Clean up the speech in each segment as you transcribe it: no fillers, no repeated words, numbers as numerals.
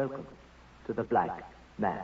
welcome to the Black Man.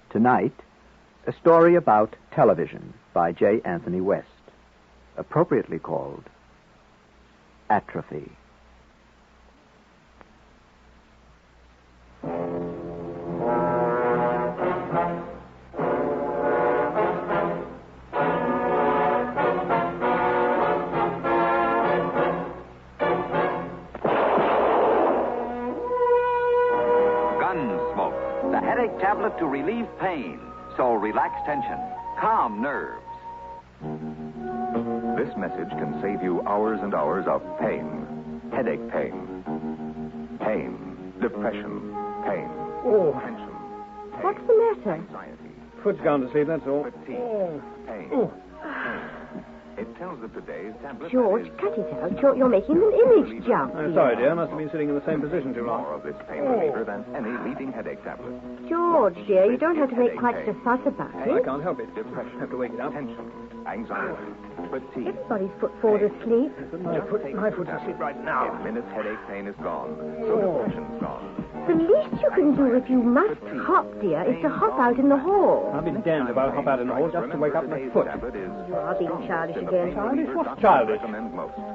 Tonight, a story about television by J. Anthony West, appropriately called Atrophy. The headache tablet to relieve pain. So relax tension, calm nerves. This message can save you hours and hours of pain. Headache pain. Pain. Depression. Pain. Oh. Tension. Pain. What's the matter? Anxiety. Foot's gone to sleep, that's all. Fatigue. Pain. Oh. Pain. It tells that today's tablet... George, cut it out. You're making an image jump. I'm sorry, dear. I must have been sitting in the same position too long. More of this pain reliever than any leading headache tablet. George, dear, you don't have to make quite such a fuss about I it. can't help it. Depression. Have to wake it up. Tension. Anxiety. Fatigue. Everybody's put falls asleep. My foot's asleep right now. In minutes, headache pain is gone. So depression's gone. The least you can do if you must hop, dear, is to hop out in the hall. I'll be damned if I'll hop out in the hall just to wake up my foot. You are being childish again. Childish? What's childish?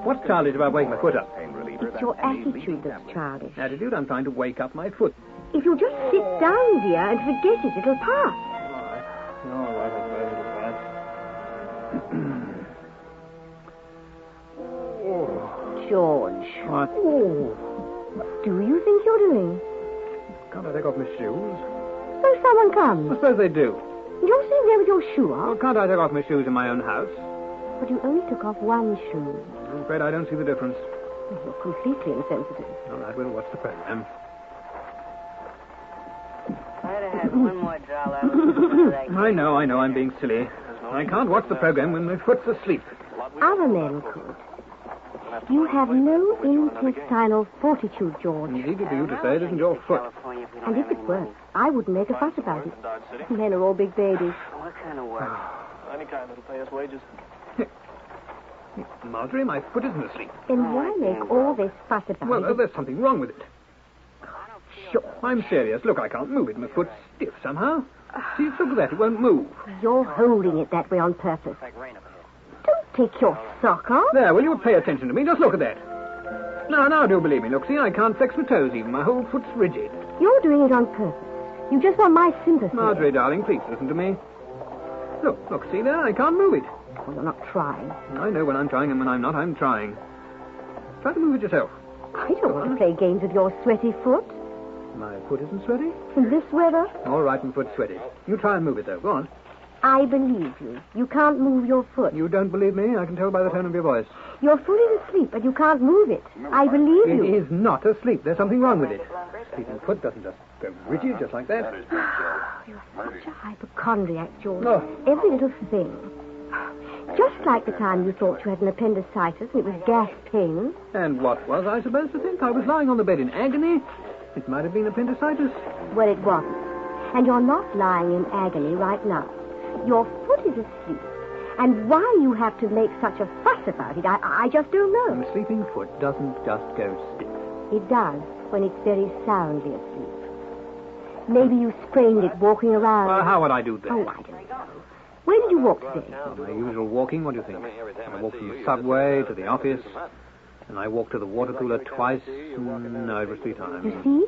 What's childish about waking my foot up? It's your attitude that's childish. Attitude? I'm trying to wake up my foot. If you just sit down, dear, and forget it, it'll pass. All right, I'll try a little bad. George. What? Oh. What do you think you're doing? Can't I take off my shoes? Suppose someone comes. I suppose they do. You're sitting there with your shoe Well, off. can't I take off my shoes in my own house? But you only took off one shoe. I'm afraid I don't see the difference. You're completely insensitive. All right, well, what's the program? I'd have had one more dollar. I know, I'm being silly. I can't watch the program when my foot's asleep. Other men could. You have no intestinal fortitude, George. Easy for you to say it isn't your foot. And if it were, I wouldn't make a fuss about it. Men are all big babies. What kind of work? Any kind that'll pay us wages. Marjorie, my foot isn't asleep. Then why make all this fuss about Well, it? there's something wrong with it. Sure. I'm serious. Look, I can't move it. My foot's stiff somehow. See, look at that. It won't move. You're holding it that way on purpose. Don't take your sock off. There, will you pay attention to me? Just look at that. Now, do believe me. Look, see, I can't flex my toes even. My whole foot's rigid. You're doing it on purpose. You just want my sympathy. Marjorie, darling, please listen to me. Look, see there? I can't move it. Well, you're not trying. I know when I'm trying and when I'm not, I'm trying. Try to move it yourself. I don't want to play games with your sweaty foot. My foot isn't sweaty? In this weather, All right, my foot's sweaty. You try and move it, though. Go on. I believe you. You can't move your foot. You don't believe me? I can tell by the tone of your voice. Your foot is asleep, but you can't move it. I believe It you. is not asleep. There's something wrong with it. Sleeping foot doesn't just go rigid just like that. You're such a hypochondriac, George. No. Every little thing. Just like the time you thought you had an appendicitis and it was gas pain. And what was I supposed to think? I was lying on the bed in agony. It might have been appendicitis. Well, it wasn't. And you're not lying in agony right now. Your foot is asleep. And why you have to make such a fuss about it, I just don't know. A sleeping foot doesn't just go stiff. It does when it's very soundly asleep. Maybe you sprained it walking around. How would I do that? Oh, I don't know. Where did you walk today? My usual walking, what do you think? I walked from the subway to the office, and I walked to the water cooler twice. No, it was 3 times. You see?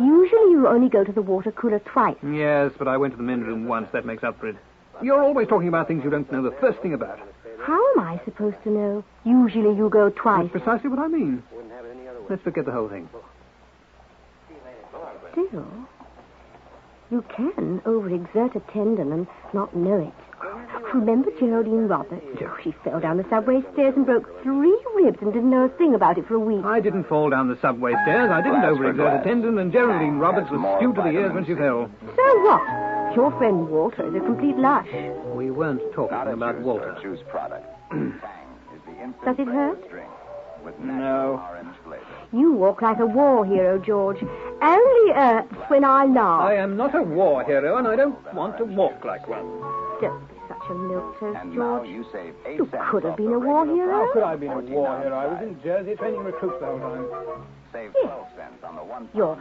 Usually you only go to the water cooler twice. Yes, but I went to the men's room once. That makes up for it. You're always talking about things you don't know the first thing about. How am I supposed to know? Usually you go twice. That's precisely what I mean. Let's forget the whole thing. Still, you can overexert a tendon and not know it. Remember Geraldine Roberts? Oh, she fell down the subway stairs and broke 3 ribs and didn't know a thing about it for a week. I didn't fall down the subway stairs. I didn't overexert a tendon, and Geraldine Roberts was stewed to the ears when she fell. So what? Your friend Walter is a complete lush. We weren't talking about Walter. Does it hurt? No. You walk like a war hero, George. Only hurts when I laugh. I am not a war hero, and I don't want to walk like one. Don't be such a milktoast, And now George. you save 8 You cents could have off been the a war regular hero. How could I have been a war hero? I was in Jersey training recruits the whole time. Save 12 cents on the 1 You're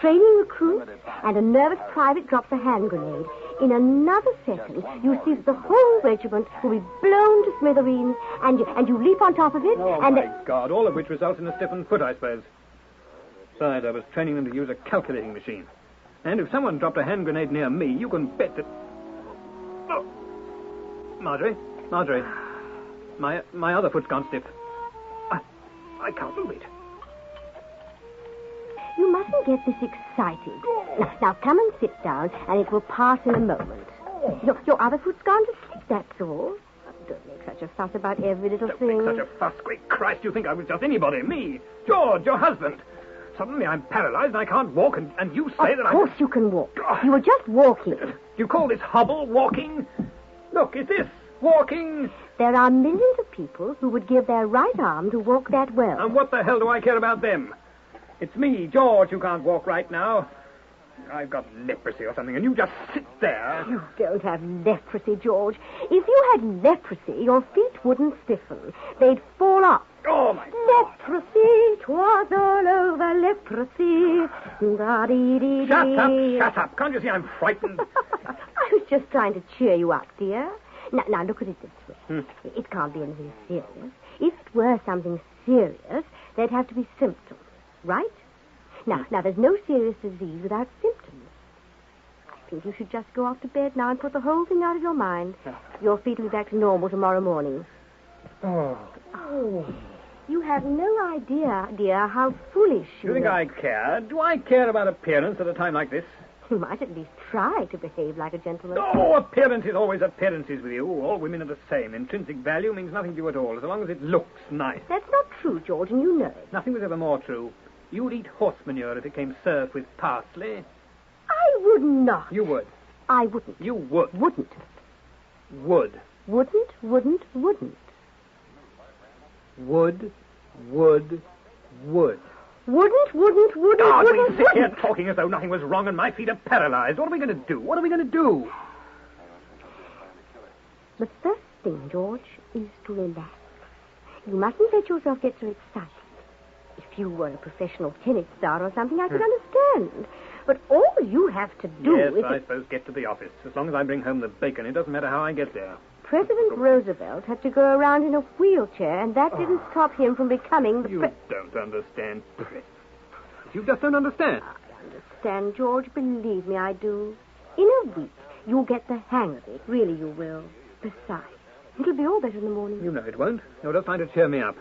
training recruits, and a nervous private drops a hand grenade. In another second, you see that the whole regiment will be blown to smithereens, and you leap on top of it, Oh, and my God, all of which results in a stiffened foot, I suppose. Besides, I was training them to use a calculating machine. And if someone dropped a hand grenade near me, you can bet that... Oh. Marjorie, my other foot's gone stiff. I can't move it. You mustn't get this excited. Now come and sit down, and it will pass in a moment. Your other foot's gone to sleep, that's all. Don't make such a fuss about every little Don't thing. make such a fuss. Great Christ, you think I was just anybody. Me, George, your husband. Suddenly I'm paralyzed and I can't walk, and you say that Of course you can walk. You were just walking. You call this hobble walking? Look, is this walking? There are millions of people who would give their right arm to walk that well. And what the hell do I care about them? It's me, George, who can't walk right now. I've got leprosy or something, and you just sit there. You don't have leprosy, George. If you had leprosy, your feet wouldn't stiffen. They'd fall off. Oh, my... Leprosy, 'twas all over leprosy. Shut up. Can't you see I'm frightened? I was just trying to cheer you up, dear. Now look at it this way. It can't be anything serious. If it were something serious, there'd have to be symptoms, right? Now, there's no serious disease without symptoms. I think you should just go off to bed now and put the whole thing out of your mind. Your feet will be back to normal tomorrow morning. Oh. You have no idea, dear, how foolish you You think look. I care? Do I care about appearance at a time like this? You might at least try to behave like a gentleman. Oh, appearance is always appearances with you. All women are the same. Intrinsic value means nothing to you at all, as long as it looks nice. That's not true, George, and you know it. Nothing was ever more true. You'd eat horse manure if it came served with parsley. I would not. You would. I wouldn't. You would. Wouldn't. Would. Wouldn't, wouldn't, wouldn't. Would. Wouldn't, wouldn't, Oh, wouldn't, we sit here wouldn't. talking as though nothing was wrong and my feet are paralyzed. What are we going to do? What are we going to do? The first thing, George, is to relax. You mustn't let yourself get so excited. If you were a professional tennis star or something, I could understand. But all you have to do Yes, is... I suppose get to the office. As long as I bring home the bacon, it doesn't matter how I get there. President Roosevelt had to go around in a wheelchair, and that didn't stop him from becoming the You don't understand. You just don't understand. I understand, George. Believe me, I do. In a week, you'll get the hang of it. Really, you will. Besides, it'll be all better in the morning. You know it won't. You're just trying to cheer me up.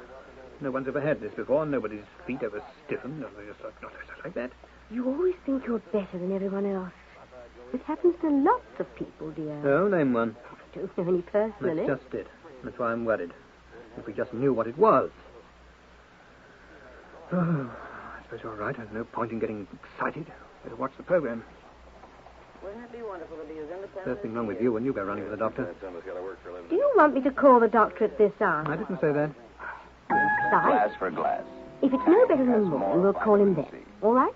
No one's ever had this before. Nobody's feet ever stiffened. Not like that. You always think you're better than everyone else. It happens to lots of people, dear. Oh, name one. I don't know any personally. That's just it. That's why I'm worried. If we just knew what it was. Oh, I suppose you're right. There's no point in getting excited. Better watch the program. Wouldn't it be wonderful to be as independent? There's nothing wrong with you when you go running to the doctor. Do you want me to call the doctor at this hour? I didn't say that. Besides, Glass for glass. if it's no better in the morning, we'll call him then. All right?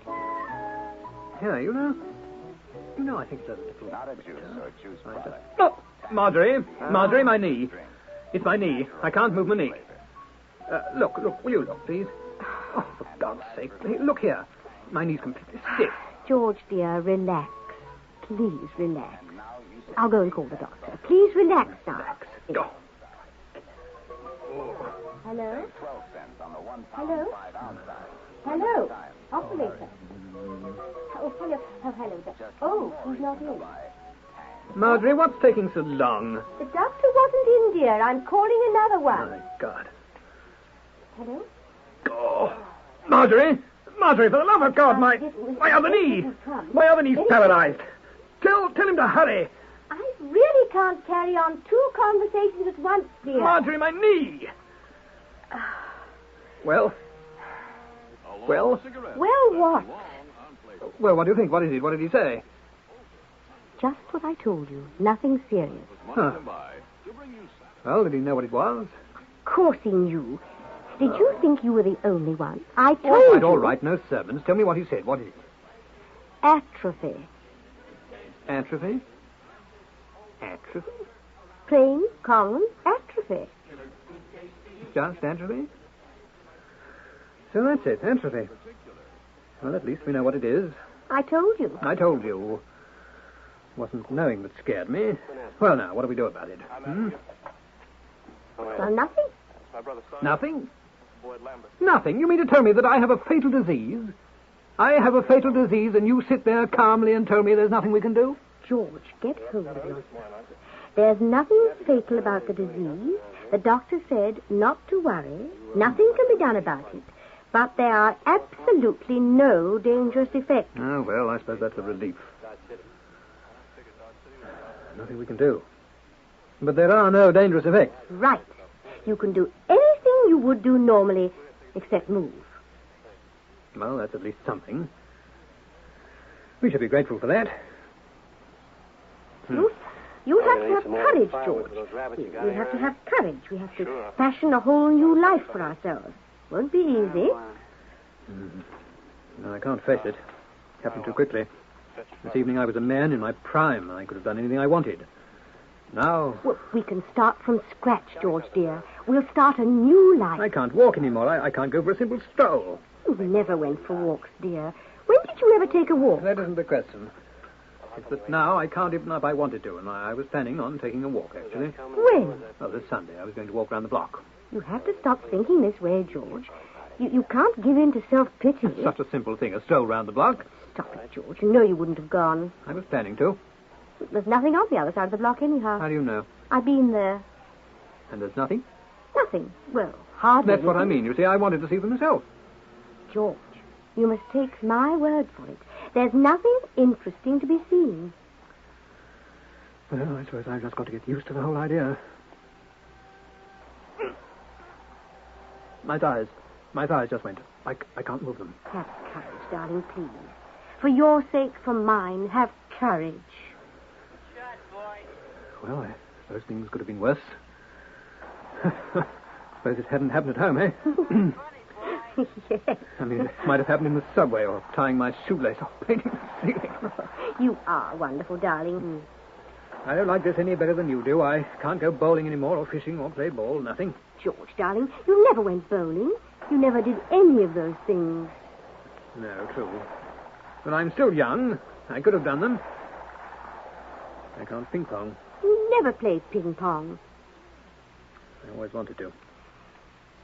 Yeah, you know, I think it's a little... Not a juice or juice product. Oh, Marjorie, my knee. It's my knee. I can't move my knee. Look, will you look, please? Oh, for God's sake, look here. My knee's completely stiff. George, dear, relax. Please relax. I'll go and call the doctor. Please relax now. Relax. Go. Hello? Hello? Hello? Operator. Oh, hello. Oh, hello. Oh, he's not in. Marjorie, what's taking so long? The doctor wasn't in, dear. I'm calling another one. My God. Hello? Oh. Marjorie! Marjorie, for the love of God, my other knee! My other knee's paralyzed. Tell him to hurry. I really can't carry on two conversations at once, dear. Marjorie, my knee! Well? Well, what? Well, what do you think? What is it? What did he say? Just what I told you. Nothing serious. Huh. Well, did he know what it was? Of course he knew. Did you think you were the only one? I told you. All right, no servants. Tell me what he said. What is it? Atrophy. Atrophy? Atrophy? Plain, common atrophy. Just atrophy? So that's it, atrophy. Well, at least we know what it is. I told you. I told you. Wasn't knowing that scared me. Well, now, what do we do about it? Well, nothing. Nothing? Nothing? You mean to tell me that I have a fatal disease? I have a fatal disease, and you sit there calmly and tell me there's nothing we can do? George, get hold of yourself. There's nothing fatal about the disease. The doctor said not to worry. Nothing can be done about it. But there are absolutely no dangerous effects. Oh, well, I suppose that's a relief. Nothing we can do. But there are no dangerous effects. Right. You can do anything you would do normally, except move. Well, that's at least something. We should be grateful for that. You have to have courage, George. We have to have courage. We have to fashion a whole new life for ourselves. Won't be easy. No, I can't face it. Happened too quickly. This evening I was a man in my prime. I could have done anything I wanted. Now... Well, we can start from scratch, George, dear. We'll start a new life. I can't walk anymore. I can't go for a simple stroll. You never went for walks, dear. When did you ever take a walk? That isn't the question. It's that now I can't even if I wanted to, and I was planning on taking a walk, actually. When? Well, this Sunday I was going to walk around the block. You have to stop thinking this way, George. You can't give in to self-pity. It's such a simple thing, a stroll round the block. Stop it, George. You know you wouldn't have gone. I was planning to. There's nothing on the other side of the block anyhow. How do you know? I've been there. And there's nothing? Nothing. Well, hardly. That's what I mean. You see, I wanted to see for myself. George, you must take my word for it. There's nothing interesting to be seen. Well, I suppose I've just got to get used to the whole idea. My thighs just went. I can't move them. Have courage, darling, please. For your sake, for mine, have courage. Well, I suppose things could have been worse. Suppose it hadn't happened at home, eh? Yes. I mean, it might have happened in the subway, or tying my shoelace, or painting the ceiling. You are wonderful, darling. I don't like this any better than you do. I can't go bowling anymore, or fishing, or play ball, nothing. George, darling, you never went bowling. You never did any of those things. No, true. But I'm still young. I could have done them. I can't ping pong. You never played ping pong. I always wanted to.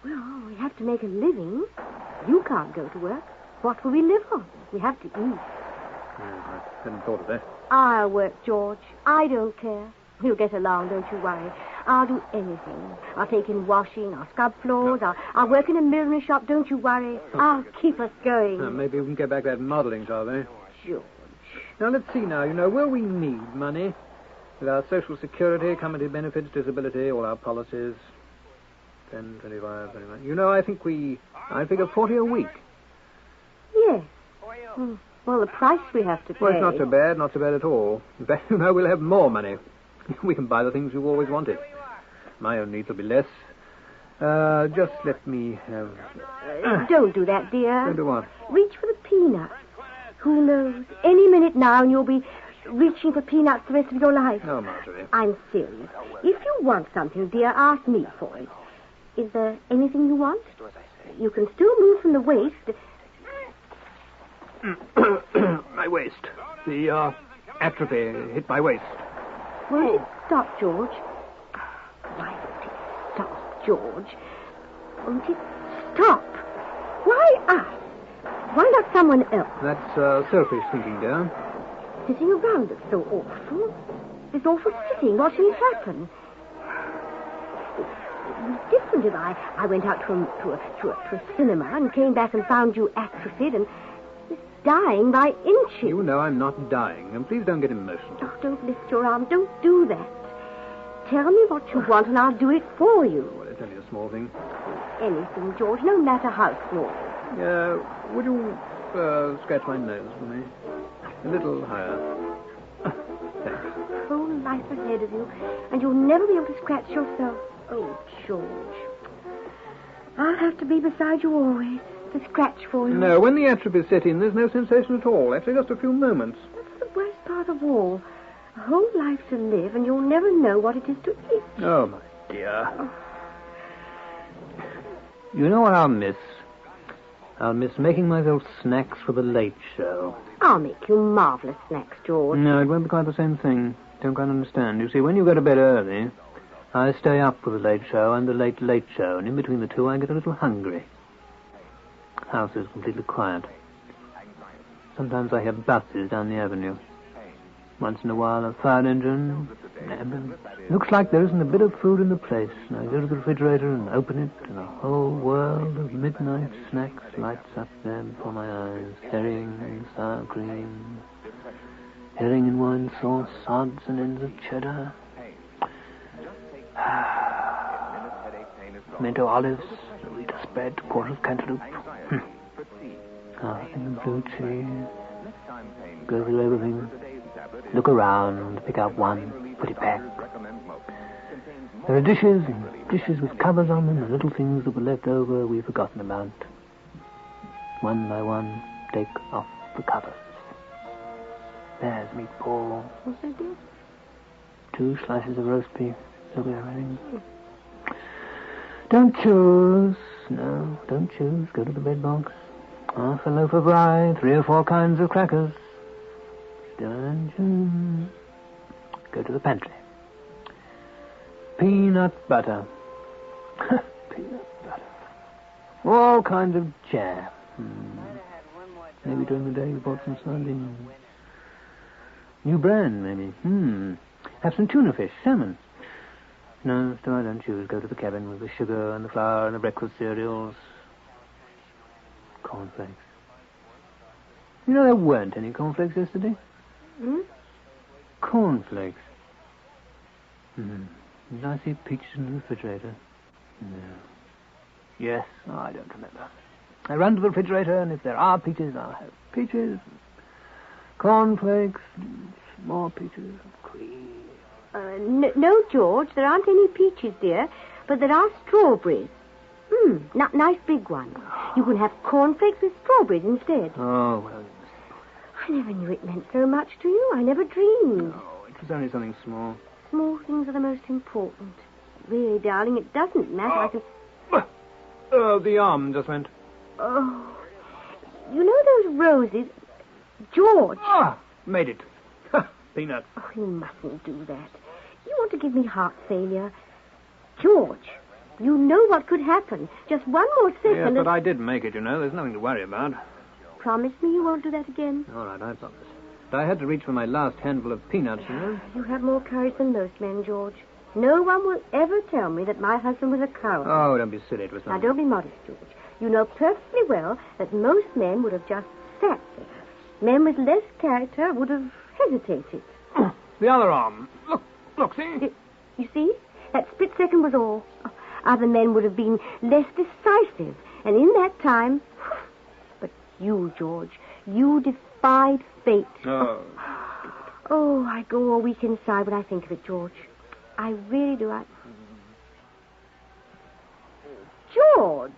Well, we have to make a living. You can't go to work. What will we live on? We have to eat. I hadn't thought of that. I'll work, George. I don't care. We'll get along, don't you worry. I'll do anything. I'll take in washing, I'll scrub floors, I'll work in a millinery shop, don't you worry. I'll keep us going. Maybe we can get back that modeling job, eh? George. Now, let's see now. Will we need money? With our Social Security, company benefits, disability, all our policies. 10, 25, 29. I figure 40 a week. Yes. Well, the price we have to pay. Well, it's not so bad at all. In fact, we'll have more money. We can buy the things you've always wanted. My own needs will be less. Just let me have... Don't do that, dear. Don't do what? Reach for the peanuts. Who knows? Any minute now and you'll be reaching for peanuts the rest of your life. No, Marjorie. I'm serious. If you want something, dear, ask me for it. Is there anything you want? You can still move from the waist. My waist. The atrophy hit my waist. Won't it stop, George? Why won't it stop, George? Won't it stop? Why us? Why not someone else? That's selfish thinking, dear. Sitting around us so awful. This awful sitting, watching it happen. It was different if I went out to a cinema and came back and found you atrophied and just dying by inches. You know I'm not dying, and please don't get emotional. Oh, don't lift your arm. Don't do that. Tell me what you want and I'll do it for you. Well, it's only a small thing. Anything, George, no matter how small. Would you scratch my nose for me? A little higher. Thanks. Whole life ahead of you, and you'll never be able to scratch yourself. Oh, George. I'll have to be beside you always to scratch for you. No, when the atrophy set in, there's no sensation at all. Actually, just a few moments. That's the worst part of all. A whole life to live, and you'll never know what it is to eat. Oh, my dear. Oh. You know what I'll miss? I'll miss making myself snacks for the late show. I'll make you marvelous snacks, George. No, it won't be quite the same thing. Don't quite understand. You see, when you go to bed early, I stay up for the late show and the late show, and in between the two I get a little hungry. The house is completely quiet. Sometimes I hear buses down the avenue. Once in a while a fire engine, an ambulance. Looks like there isn't a bit of food in the place, and I go to the refrigerator and open it, and a whole world of midnight snacks lights up there before my eyes. Herring and sour cream, herring and wine sauce, odds and ends of cheddar, pimento olives, Rita spread, quarter of cantaloupe, and blue cheese. Go through everything. Look around, pick out one, put it back. There are dishes and dishes with covers on them, and little things that were left over we've forgotten about. One by one, take off the covers. There's meatball. What's that, dear? 2 slices of roast beef. So we're ready. Don't choose. No, don't choose. Go to the bed box. Half a loaf of rye, 3 or 4 kinds of crackers. Dungeon. Go to the pantry. Peanut butter. Peanut butter. All kinds of jam. Maybe during the day you bought some sardines. New brand, maybe. Have some tuna fish, salmon. No, still I don't choose. Go to the cabin with the sugar and the flour and the breakfast cereals. Cornflakes. You know there weren't any cornflakes yesterday? Cornflakes. Did I see peaches in the refrigerator? No. Yes, I don't remember. I run to the refrigerator, and if there are peaches, I'll have peaches, cornflakes, more peaches, cream. No, George, there aren't any peaches, dear, but there are strawberries. Nice big ones. You can have cornflakes with strawberries instead. Oh, well... I never knew it meant so much to you. I never dreamed. Oh, it was only something small. Small things are the most important. Really, darling, it doesn't matter. I can... The arm just went. Oh. You know those roses? George. Made it. Peanuts. Oh, you mustn't do that. You want to give me heart failure. George, you know what could happen. Just one more second. Yes, but I did make it, you know. There's nothing to worry about. Promise me you won't do that again. All right, I promise. But I had to reach for my last handful of peanuts, you know. You have more courage than most men, George. No one will ever tell me that my husband was a coward. Oh, don't be silly. It was Now, don't be modest, George. You know perfectly well that most men would have just sat there. Men with less character would have hesitated. The other arm. Look, see? You see? That split second was all. Other men would have been less decisive. And in that time... But you, George, you defied fate. Oh. Oh, I go all week inside when I think of it, George. I really do. George!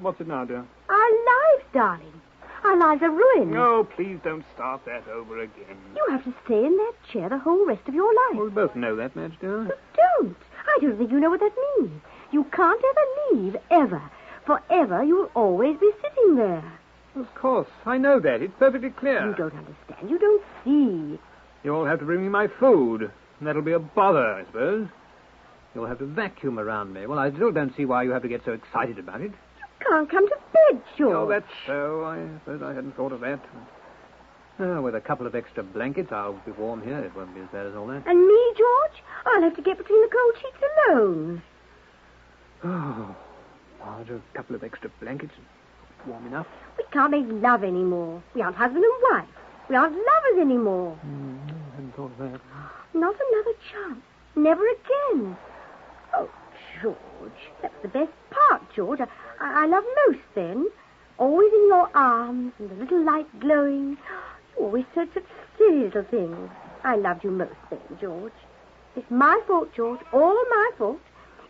What's it now, dear? Our lives, darling. Our lives are ruined. No, please don't start that over again. You have to stay in that chair the whole rest of your life. Well, we both know that, Madge, dear. You don't. I don't think you know what that means. You can't ever leave, ever. Forever, you'll always be sitting there. Of course, I know that. It's perfectly clear. You don't understand. You don't see. You all have to bring me my food. That'll be a bother, I suppose. You'll have to vacuum around me. Well, I still don't see why you have to get so excited about it. You can't come to bed, George. Oh, that's so. I suppose I hadn't thought of that. With a couple of extra blankets, I'll be warm here. It won't be as bad as all that. And me, George? I'll have to get between the cold sheets alone. Oh, Marge, a couple of extra blankets. Warm enough. We can't make love anymore. We aren't husband and wife. We aren't lovers anymore. I hadn't thought of that. Not another chance. Never again. Oh, George, that's the best part, George. I love most then. Always in your arms and the little light glowing. You always said such silly little things. I loved you most then, George. It's my fault, George, all my fault.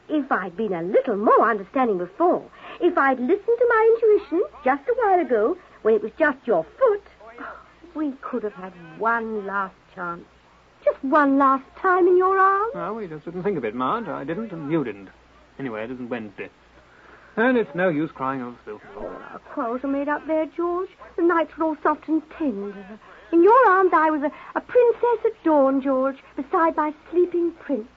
If I'd been a little more understanding before, if I'd listened to my intuition just a while ago, when it was just your foot, we could have had one last chance. Just one last time in your arms. Well, we just didn't think of it, Marge. I didn't, and you didn't. Anyway, it isn't Wednesday. And it's no use crying over filth. Our quarrels are made up there, George. The nights were all soft and tender. In your arms, I was a princess at dawn, George, beside my sleeping prince.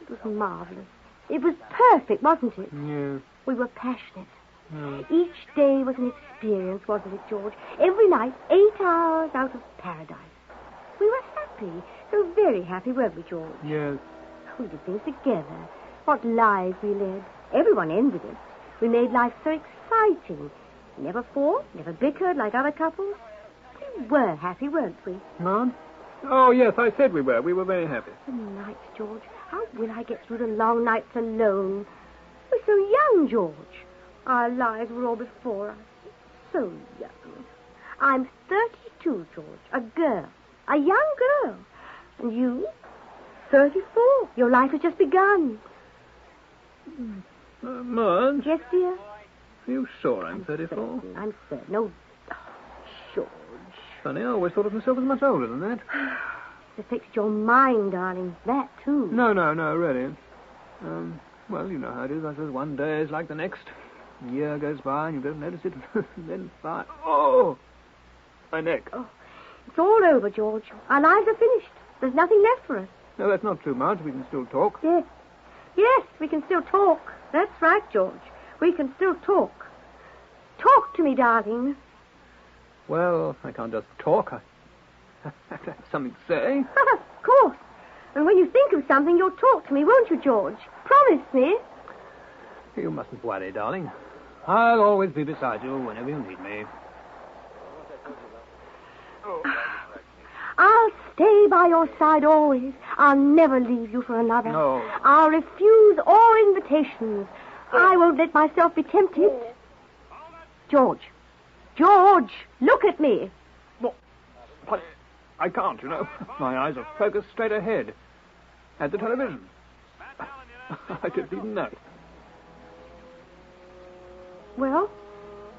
It was marvelous. It was perfect, wasn't it? Yeah. We were passionate. Yeah. Each day was an experience, wasn't it, George? Every night, 8 hours out of paradise. We were happy, so very happy, weren't we, George? Yes. We did things together. What lives we led. Everyone envied us. We made life so exciting. We never fought, never bickered like other couples. We were happy, weren't we? Marge? Oh, yes, I said we were. We were very happy. The nights, George. How will I get through the long nights alone? We're so young, George. Our lives were all before us. So young. I'm 32, George. A girl. A young girl. And you? 34. Your life has just begun. Marge? Yes, dear? Are you sure I'm 34? I'm certain. No, George. Funny, I always thought of myself as much older than that. It affects your mind, darling. That, too. No, really. Well, you know how it is. I suppose one day is like the next. A year goes by and you don't notice it. Then 5. Oh! My neck. Oh, it's all over, George. Our lives are finished. There's nothing left for us. No, that's not true, Marge. We can still talk. Yes. Yes, we can still talk. That's right, George. We can still talk. Talk to me, darling. Well, I can't just talk. I have to have something to say. Of course. And when you think of something, you'll talk to me, won't you, George? Promise me. You mustn't worry, darling. I'll always be beside you whenever you need me. I'll stay by your side always. I'll never leave you for another. No. I'll refuse all invitations. I won't let myself be tempted. George, look at me. Well, but I can't, you know. My eyes are focused straight ahead. At the television. I didn't even know. Well,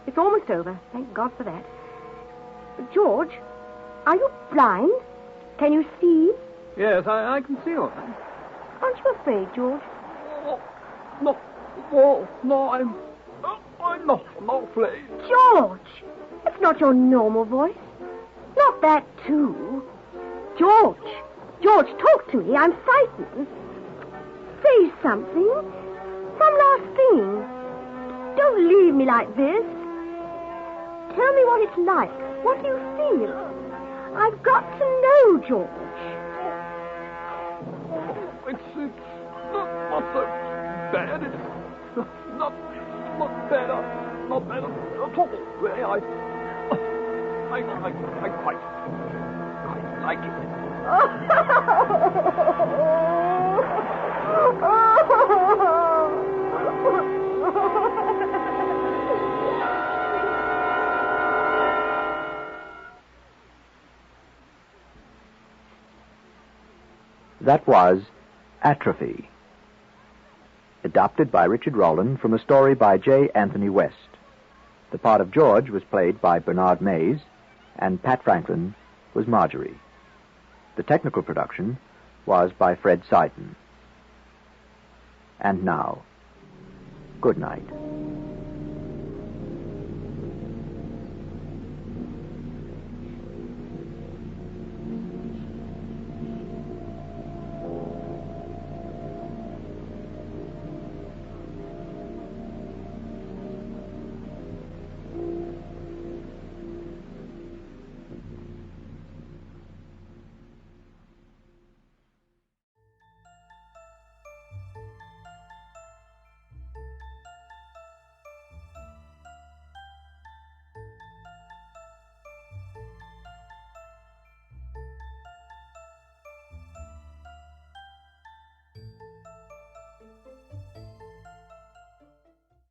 it's almost over. Thank God for that. George, are you blind? Can you see? Yes, I can see all that. Aren't you afraid, George? No, I'm not afraid. George, it's not your normal voice. Not that, too. George, talk to me. I'm frightened. Say something. Some last thing. Don't leave me like this. Tell me what it's like. What do you feel? I've got to know, George. It's not so bad. It's not bad. Not bad at all. Really, I quite like it. That was Atrophy, adapted by Richard Rowland from a story by J. Anthony West. The part of George was played by Bernard Mays, and Pat Franklin was Marjorie. The technical production was by Fred Seiden. And now, good night.